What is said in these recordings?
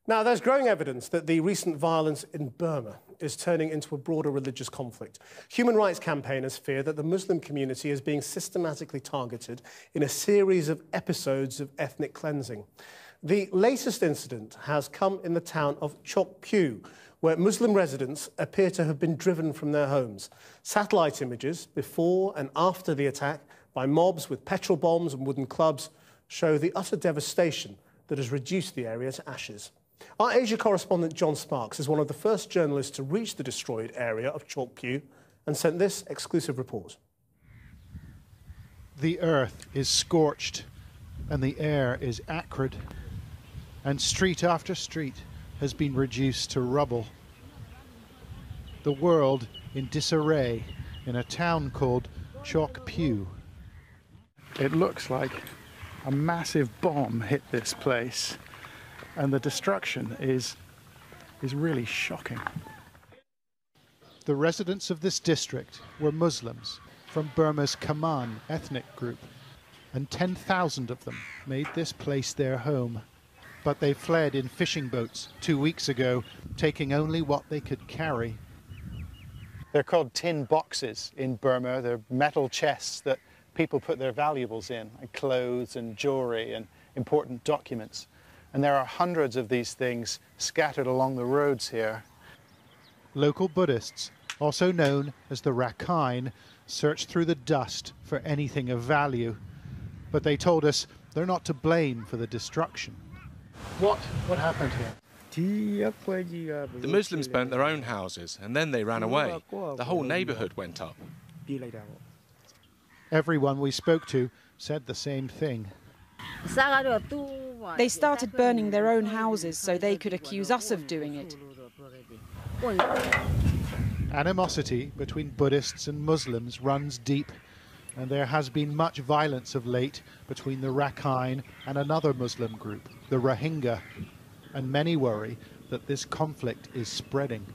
Now, there's growing evidence that the recent violence in Burma is turning into a broader religious conflict. Human rights campaigners fear that the Muslim community is being systematically targeted in a series of episodes of ethnic cleansing. The latest incident has come in the town of Chok Pyu, where Muslim residents appear to have been driven from their homes. Satellite images before and after the attack by mobs with petrol bombs and wooden clubs show the utter devastation that has reduced the area to ashes. Our Asia correspondent John Sparks is one of the first journalists to reach the destroyed area of Chok Pyu and sent this exclusive report. The earth is scorched and the air is acrid, and street after street has been reduced to rubble. The world in disarray in a town called Chok Pyu. It looks like a massive bomb hit this place, and the destruction is really shocking. The residents of this district were Muslims from Burma's Kaman ethnic group, and 10,000 of them made this place their home. But they fled in fishing boats 2 weeks ago, taking only what they could carry. They're called tin boxes in Burma. They're metal chests that people put their valuables in, like clothes and jewelry and important documents. And there are hundreds of these things scattered along the roads here. Local Buddhists, also known as the Arakan, searched through the dust for anything of value. But they told us they're not to blame for the destruction. What happened here? The Muslims burnt their own houses and then they ran away. The whole neighbourhood went up. Everyone we spoke to said the same thing. They started burning their own houses so they could accuse us of doing it. Animosity between Buddhists and Muslims runs deep, and there has been much violence of late between the Rakhine and another Muslim group, the Rohingya, and many worry that this conflict is spreading.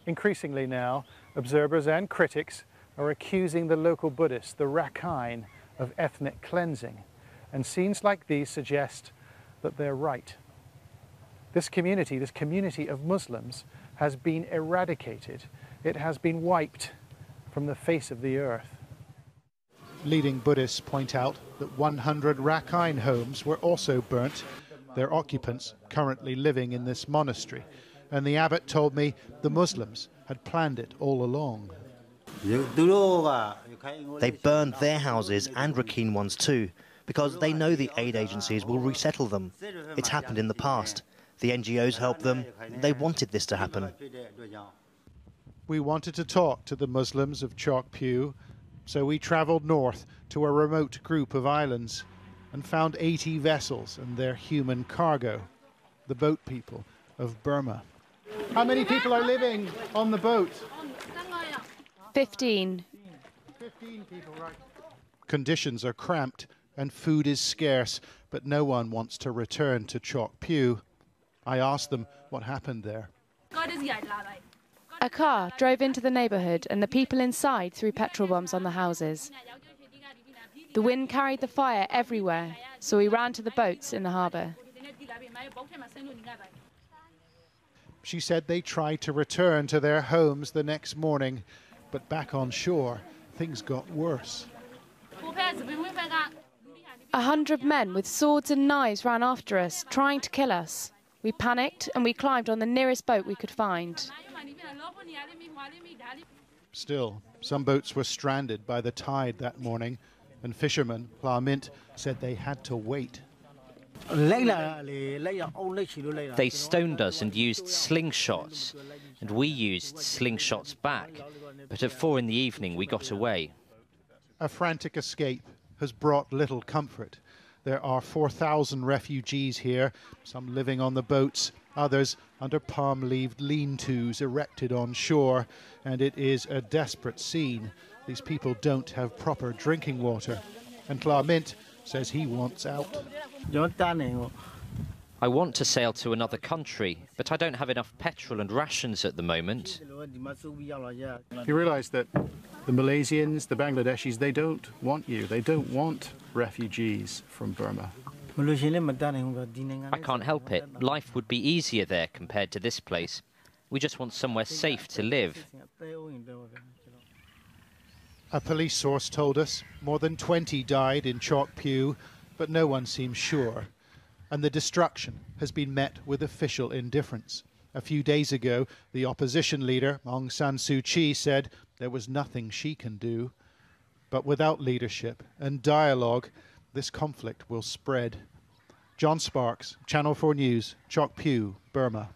Increasingly now, observers and critics are accusing the local Buddhists, the Rakhine, of ethnic cleansing, and scenes like these suggest that they're right. This community of Muslims, has been eradicated. It has been wiped from the face of the earth. Leading Buddhists point out that 100 Rakhine homes were also burnt, their occupants currently living in this monastery. And the abbot told me the Muslims had planned it all along. They burned their houses and Rakhine ones too, because they know the aid agencies will resettle them. It's happened in the past. The NGOs helped them. They wanted this to happen. We wanted to talk to the Muslims of Chok Pyu, so we travelled north to a remote group of islands and found 80 vessels and their human cargo, the boat people of Burma. How many people are living on the boat? 15. 15 people, right. Conditions are cramped and food is scarce, but no one wants to return to Chok Pyu. I asked them what happened there. A car drove into the neighbourhood and the people inside threw petrol bombs on the houses. The wind carried the fire everywhere, so we ran to the boats in the harbour. She said they tried to return to their homes the next morning, but back on shore, things got worse. 100 men with swords and knives ran after us, trying to kill us. We panicked and we climbed on the nearest boat we could find. Still, some boats were stranded by the tide that morning, and fishermen, Pla Mint, said they had to wait. They stoned us and used slingshots, and we used slingshots back. But at 4 in the evening, we got away. A frantic escape has brought little comfort. There are 4,000 refugees here, some living on the boats, others under palm-leaved lean-tos erected on shore, and it is a desperate scene. These people don't have proper drinking water, and Pla Mint says he wants out. I want to sail to another country, but I don't have enough petrol and rations at the moment. You realise that the Malaysians, the Bangladeshis, they don't want you. They don't want refugees from Burma. I can't help it. Life would be easier there compared to this place. We just want somewhere safe to live. A police source told us more than 20 died in Chok Pyu, but no one seems sure. And the destruction has been met with official indifference. A few days ago, the opposition leader, Aung San Suu Kyi, said there was nothing she can do. But without leadership and dialogue, this conflict will spread. John Sparks, Channel 4 News, Chok Pyu, Burma.